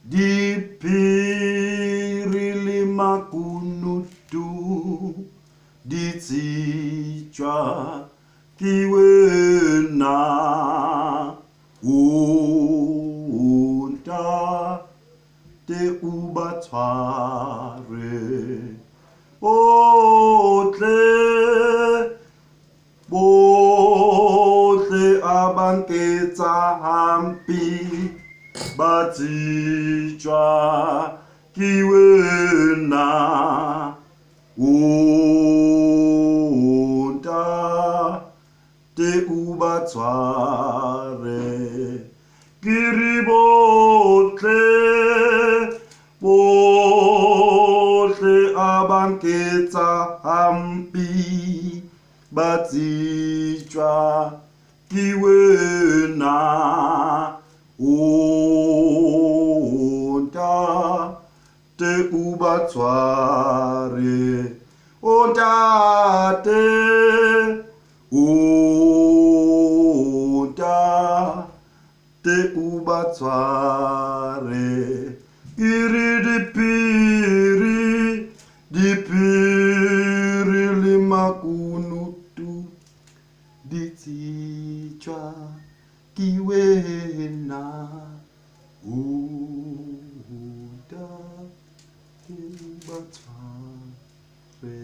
Dipiri makunutu ditsitswa kiwena unta te ubatware botle abanketsa hampi batsitswa kiwena unta te ubatware kiri botle abanketsa hampi batsitswa kiwena unta te ubatware ontate unta te ubatware iri dipiri limakunutu ditsitswa kiwena unta te ubatware